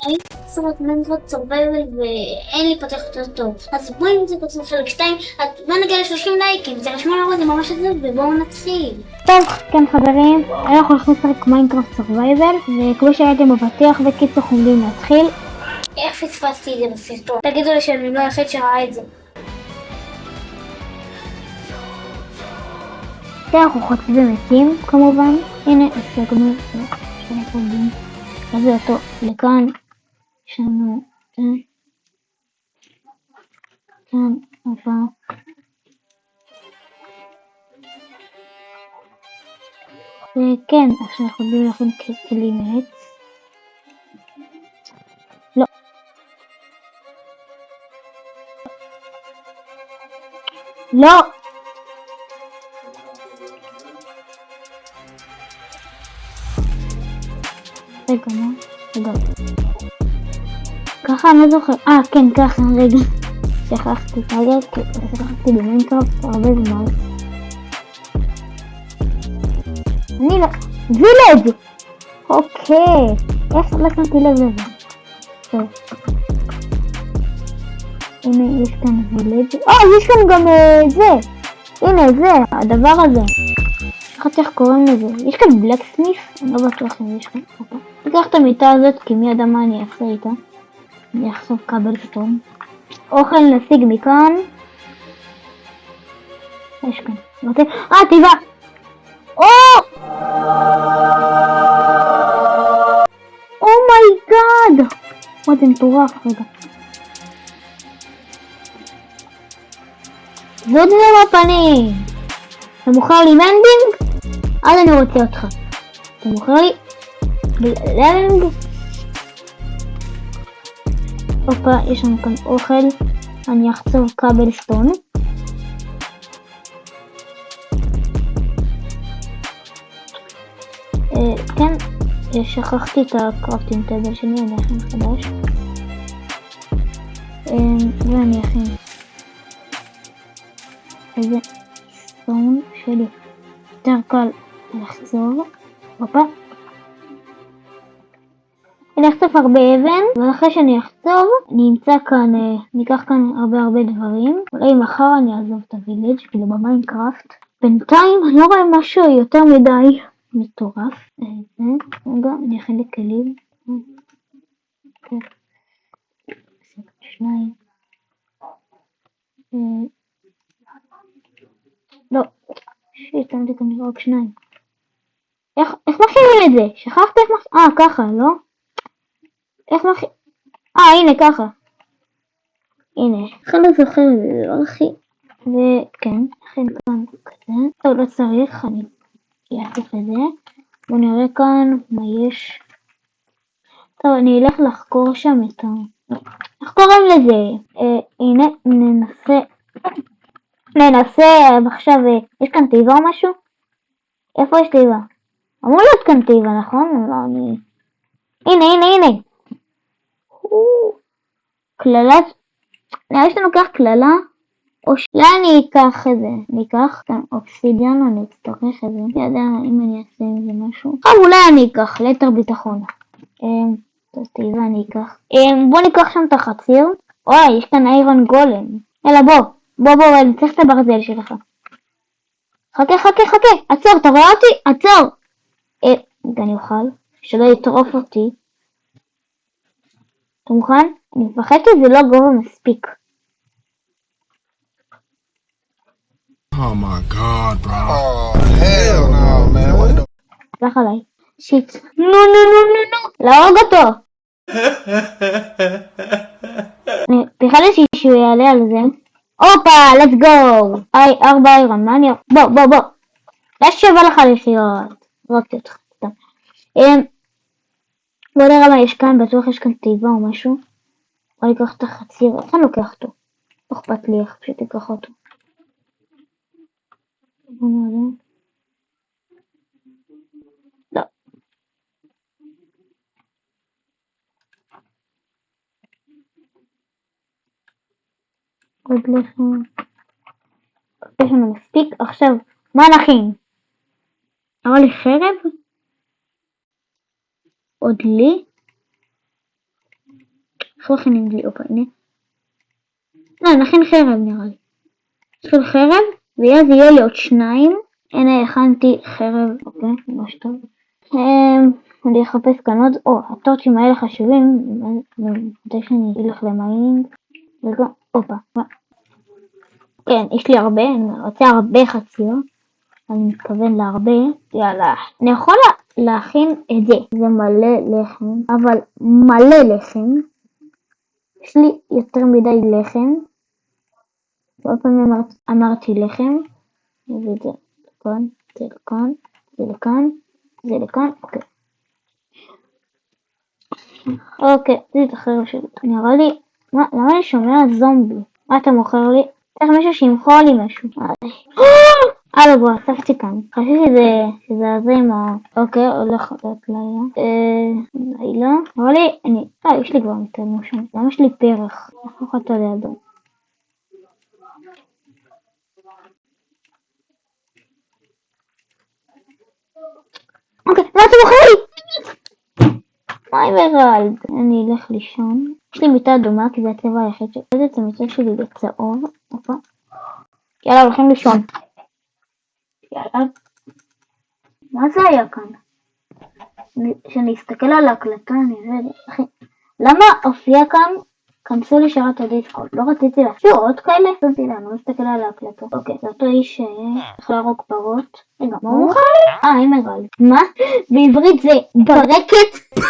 אני סרט מנטרות סורבייבל ואין לי פתח יותר טוב. אז בואי נמצא פתח חלק 2, בואו נגיע ל-30 לייקים, זה רשמו לראות, זה ממש עצוב, ובואו נתחיל. טוב, כן חברים, אנחנו הולכים לשחק מיינקראפט סורבייבל, וכמו שראיתם בפתיח וקיצור אנחנו עומדים להתחיל. איך פספסתי את זה בסרטון? תגידו לי שאני לא היחיד שראה את זה. כן, אנחנו חוצבים מתים כמובן. הנה, השגנו שני חוגים. נביא אותו לכאן. יש לנו כאן הבא. וכן, עכשיו אנחנו יודעים להכין כלים מעץ. לא. לא! רגע, מה? רגע. ככה אני לא זוכר. כן, ככה, רגע. שכחתי כרגע, כי שכחתי במיינקראפט הרבה זמן. אני לא... וילג'! אוקיי. איך לא שמתי לב לזה? טוב. הנה, יש כאן וילג'. יש כאן גם זה! הנה, זה, הדבר הזה. שכחתי איך קוראים לזה. יש כאן בלקסמיף? אני לא בטוח אם יש כאן. ניקח את המיטה הזאת, כי מי ידע מה אני אעשה איתה. אני אחשוף כבל סטון. אוכל נשיג מכאן. יש כאן. תיבה! אומייגאד! זה מטורף, רגע. זאת זה בפנים! אתה מוכר לי מנדינג? אז אני רוצה אותך. אתה מוכר לי... לנג? הופה, יש לנו כאן אוכל. אני אחצוב כבל סטון. כן, שכחתי את הקראפטינג טייבל שלי, אני אכין חדש. ואני אכין איזה סטון שלי. יותר קל לחצוב. הופה. אני אחצוב הרבה אבן, ואחרי שאני אחצוב, אני אמצא כאן, ניקח כאן הרבה דברים. אולי מחר אני אעזוב את הווילג' כאילו במיינקראפט. בינתיים אני לא רואה משהו יותר מדי מטורף. רגע, אני אכין לי כלים. שניים. לא, שיתמתי כנראה רק שניים. איך מכינים את זה? שכחת איך מכינים? ככה, לא? איך מכינים? הנה, ככה. הנה, איך אני זוכר את זה, לא הכי... וכן, הכין כאן כזה. טוב, לא צריך, אני אעשה את זה. בואו נראה כאן מה יש. טוב, אני אלך לחקור שם את ה... איך קוראים לזה? הנה, ננסה עכשיו, יש כאן תיבה או משהו? איפה יש תיבה? אמור להיות כאן תיבה, נכון? לא, אני... הנה. כללה... נראה לי שאני לוקח כללה, או אני אקח את זה. אני אקח כאן אובסידיאן, אני אצטרך את זה. אני יודע אם אני אעשה עם זה משהו. אולי אני אקח, ליתר ביטחון. תיבה אני אקח. בוא ניקח שם את החציר. יש כאן איירון גולם. יאללה בוא, אני צריך את הברזל שלך. חכה, עצור, אתה רואה אותי? עצור! אני אוכל, שלא יטרוף אותי. אתה מוכן? אני מפחד שזה לא גובה מספיק. Oh my god, bro. Oh, hell no, man. What the... הלך עליי. שיט. נו. להרוג אותו. אני פחד לי שהוא יעלה על זה. הופה, let's go. 4 איירון, מה אני... בוא. לא שווה לך לחיות. רוקתי אותך. בוא נראה מה יש כאן, בטוח יש כאן תיבה או משהו. בוא ניקח את החציר, איך אני לוקח אותו? לא אכפת לי איך, פשוט תיקח אותו. בוא נראה. לא. עוד לחם. יש לנו מספיק, עכשיו, מה נכין? אמר לי חרב? עוד לי? איך מכינים לי אופה? הנה. לא, נכין חרב נראה לי. נכין חרב, ואז יהיה לי עוד 2. הנה הכנתי חרב, אוקיי, ממש טוב. אני אחפש כאן עוד, הטורצ'ים האלה חשובים, מתי שאני אלך למיינינג, וגם, אופה. כן, יש לי הרבה, אני רוצה הרבה חציות, אני מתכוון להרבה, יאללה. אני יכול להכין את זה, זה מלא לחם, אבל מלא לחם, יש לי יותר מדי לחם, עוד פעם אמרתי לחם, וזה לכאן, זה לכאן, זה לכאן, זה לכאן, אוקיי. אוקיי, זה את החרב שלי, נראה לי, למה אני שומע זומבי? מה אתה מוכר לי? צריך מישהו שימכור לי משהו. הלו בוא, אספתי כאן. חשבתי שזה הזה עם ה... אוקיי, הולך להיות לילה. לילה. אבל לי, יש לי כבר מתאמו שם. למה יש לי פרח? איך אוכלת לידו? אוקיי, מה אתה מוכר לי? היי מרלד. אני אלך לישון. יש לי מיטה דומה כי זה הצבע היחיד שלי. את המיטה שלי בצהוב. אופה. יאללה, הולכים לישון. יאללה. מה זה היה כאן? כשאני אסתכל על ההקלטה אני אראה, אחי, למה הופיע כאן? כנסו לשרת הדיסקורד, לא רציתי להשאיר עוד כאלה? שמתי לנו, מסתכל על ההקלטה. אוקיי, זה אותו איש צריך להרוג פרות. רגע, מה הוא מוכר לי? אימרגל. מה? בעברית זה ברקת?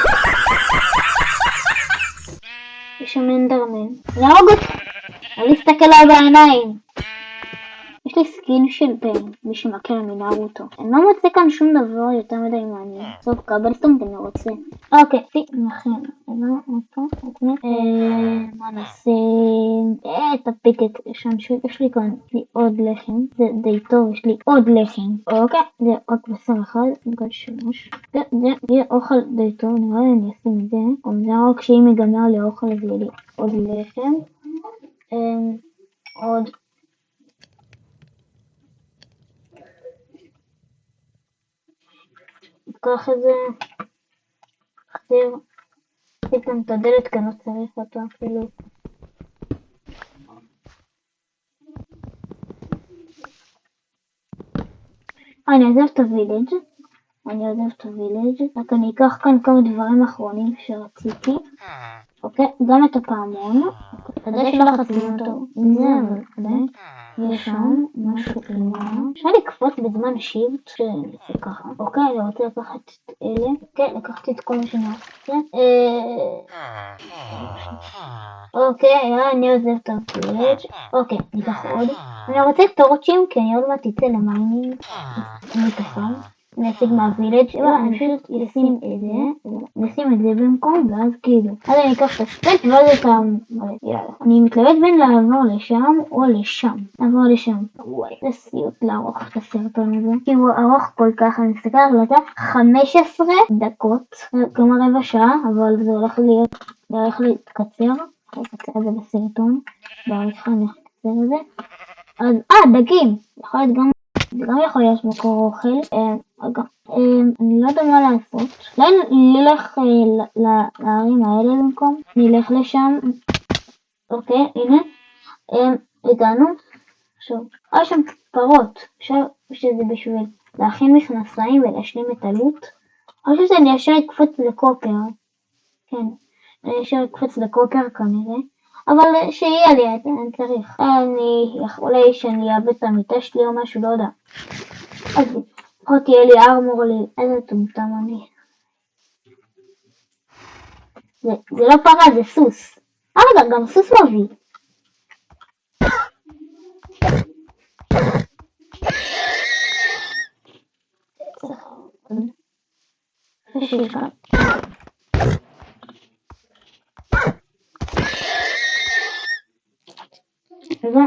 יש שם אנדרמן. להרוג אותי. לא להסתכל עליי בעיניים. יש לי סקין של בן, מי שמכיר מנארוטו. אני לא מוצא כאן שום דבר יותר מדי מעניין. טוב, קבלסטון אני רוצה. אוקיי, נכין. מה נעשה? את הפיקק יש לי כאן עוד לחם. זה די טוב, יש לי עוד לחם. אוקיי, זה עוד בשר אחד. נקוד 3. זה יהיה אוכל די טוב, נראה לי אני אשים את זה. זה רק שאם ייגמר לי האוכל אז יהיה לי עוד לחם. עוד ניקח את זה, נחזיר גם את הדלת כאן, לא צריך אותו אפילו. אני עוזב את הווילג', רק אני אקח כאן כמה דברים אחרונים שרציתי. אוקיי, גם את הפעמון, כדי שלא חצינו אותו עם זה, אבל עדיין יש שם משהו למעלה. אפשר לקפוץ בזמן שיפט שזה ככה. אוקיי, אני רוצה לקחת את אלה. אוקיי, לקחתי את כל מה שאני רוצה. אוקיי, אני עוזב את הווילג'. אוקיי, ניקח עוד. אני רוצה טורצ'ים כי אני עוד מעט תצא למיינינג. אני תפעל. נציג מהווילג' אני פשוט נשים את זה במקום ואז כאילו אז אני אקח את הספק ואז את אני מתלבט בין לעבור לשם או לשם. לעבור לשם. וואי, זה סיוט לערוך את הסרטון הזה כי הוא ארוך כל כך. אני מסתכל על זה 15 דקות, כלומר רבע שעה, אבל זה הולך להתקצר. נקצר את זה בסרטון בעריכה, אני אקצר את זה. אז דגים יכול להיות גם יכול להיות מקור אוכל. אני לא יודע מה לעשות. אולי נלך לערים האלה במקום. נלך לשם. אוקיי, הנה. הגענו. עכשיו, יש שם פרות. עכשיו שזה בשביל להכין מכנסיים ולהשלים את הלוט. עכשיו שאני ישר אקפוץ לקופר. כן. אני ישר אקפוץ לקופר כנראה. אבל שיהיה לי, אני צריך. אולי שאני אאבד את המיטה שלי או משהו, לא יודע. אז לפחות תהיה לי ארמור לי. איזה טומטם אני. זה לא פרה, זה סוס. רגע, גם סוס מביא.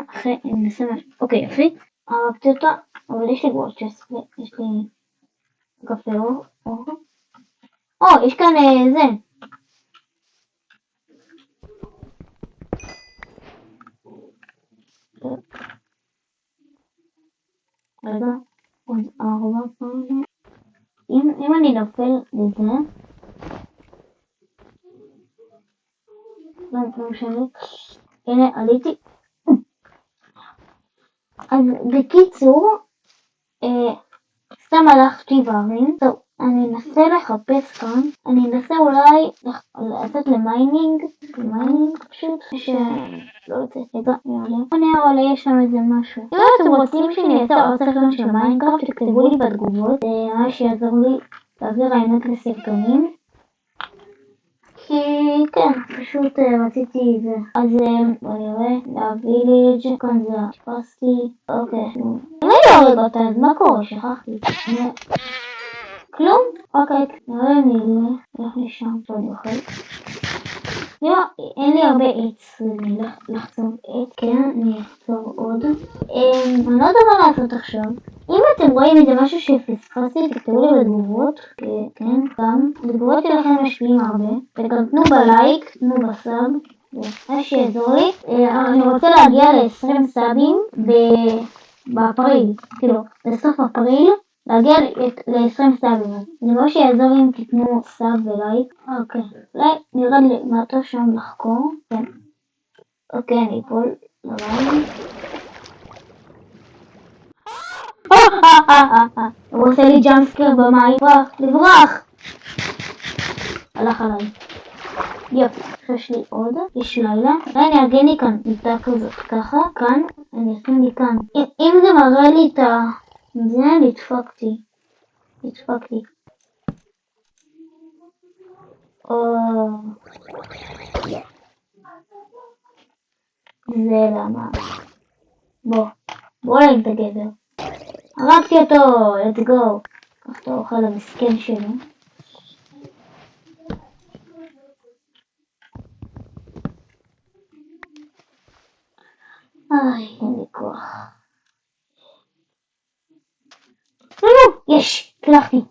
אחרי, ננסה משהו. אוקיי, יפי. הרגתי אותה, אבל יש לי כבר 16, יש לי קפה אור. יש כאן זה. רגע, עוד 4 פעמים. אם אני נופל לזה, לא משנה. הנה, עליתי. אז בקיצור, סתם הלכתי בערים. טוב, אני אנסה לחפש כאן. אני אנסה אולי לצאת למיינינג פשוט, שלא יודעת, רגע, נראה אולי יש שם איזה משהו. אם אתם רוצים שאני אעשה עוד סרטון של מיינקראפט, תכתבו לי בתגובות, זה ממש יעזור לי להעביר רעיונות לסרטונים. כי כן, פשוט רציתי זה. אז בוא נראה, להוויליג' כאן זה שפסתי. אוקיי. אם אני לא רגע אותה, אז מה קורה? שכחתי. כלום? אוקיי, נראה אני אלך לשם, טוב אני אוכל. נראה, אין לי הרבה עץ, אני אלך לחצוב עץ, כן, אני אחצוב עוד. אני לא יודע מה לעשות עכשיו. אם אתם רואים איזה משהו שפספסתי, תכתבו לי בתגובות, כן, גם. התגובות שלכם משפיעים הרבה, וגם תנו בלייק, תנו בסאב, זה שיעזור לי. אני רוצה להגיע ל-20 סאבים באפריל, כאילו, בסוף אפריל. להגיע ל-20 סאבים. אני רואה שיעזור אם תתנו סאב ולייק. אוקיי. אולי נראה לי מה טוב שם לחקור. כן. אוקיי, אני אפול למים. הוא עושה לי ג'אמפסקר במים. לברח! הלך עליי. יופי. יש לי עוד. יש לילה. אולי אני ארגן לי כאן מיטה כזאת. ככה. כאן. אני אשים לי כאן. אם זה מראה לי את ה... זה נדפקתי. זה למה. בוא נעים את הגבר. הרגתי אותו, let's go. קח את האוכל המסכן שלו. אין לי כוח. יש, הצלחתי.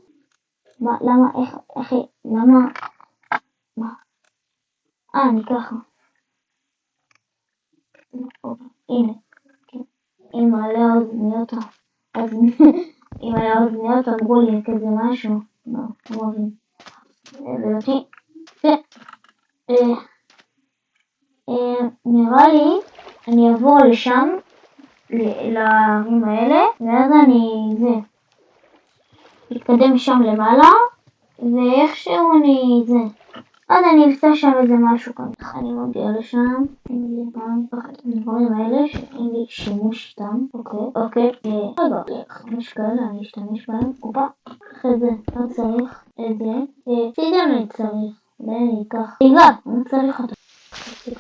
למה, איך, למה, מה? אני ככה. הנה. עם מלא אוזניות. עם מלא אוזניות אמרו לי כזה משהו. לא מבין. ולותי. נראה לי, אני אעבור לשם, לערים האלה, ואז אני אתקדם שם למעלה, ואיכשהו אז אני אמצא שם איזה משהו כאן. אני מגיע לשם, אין לי פעם פחד הדברים האלה שאין לי שימוש איתם. אוקיי. רגע, 5 כאלה, אני אשתמש בהם. אופה, אחרי זה, לא צריך את זה. צידם אני צריך, אולי אני אקח. אני צריך אותו.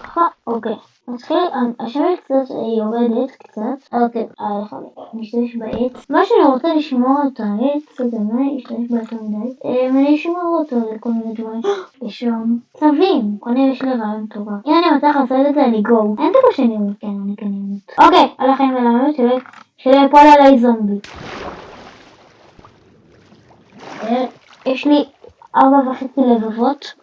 ככה, אוקיי. נתחיל, השמש קצת יורדת קצת. אוקיי, נשתמש בעץ. מה שאני רוצה לשמור את העץ, זה מה להשתמש בעץ מדי. אני אשמור אותו לכל מיני דברים. יש שם צבים. יש לי רעיון טובה. אם אני מצליח לעשות את זה, אני גו. אין דבר שאני אמות. כן, אני כן אמות. אוקיי, על החיים ולמות שלא יפול עליי זומבי. יש לי 4.5 לבבות.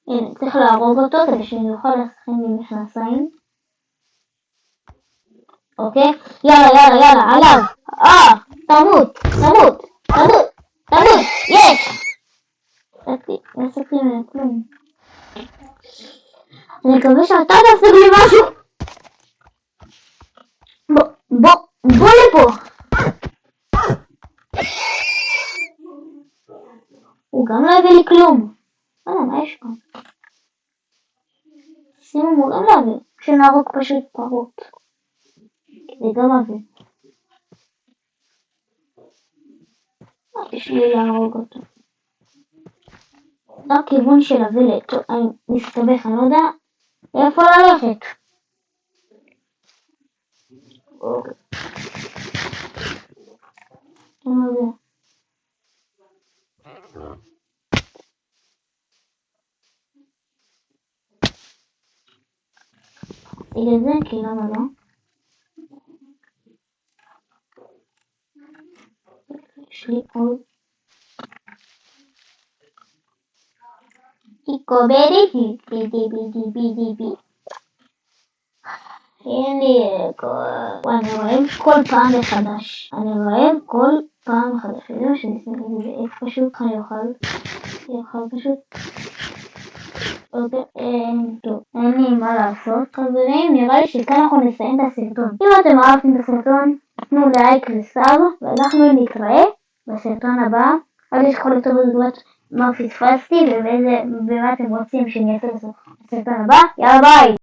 הנה, צריך להרוג אותו כדי שאני אוכל לשחק במכנסיים. אוקיי? יאללה, עליו! תמות! יש! לא עשיתי ממנו כלום. אני מקווה שאתה תעשה לי משהו! בוא לפה! הוא גם לא הביא לי כלום. מה יש כאן? שימו הוא גם לא הביא. כשנהרוג פשוט פרות. זה גם הביא. יש לי להרוג אותו. זה הכיוון של הווילט. אני מסתבך, אני לא יודע איפה ללכת. אוקיי. אני לא יודע. להציג את זה, כי למה לא? יש לי עוד איקו בדי בי אין לי אני רואה כל פעם מחדש. זה מה שאני אשמח להגיד, איך פשוט אני אוכל פשוט. טוב, אין לי מה לעשות חברים, נראה לי שכאן אנחנו נסיים את הסרטון. אם אתם אהבתם את הסרטון, תנו לייק וסאב, ואנחנו נתראה בסרטון הבא. אל תשכחו לכתוב בתגובות מה פספסתי ומה אתם רוצים שאני אעשה בסרטון הבא. יאללה ביי!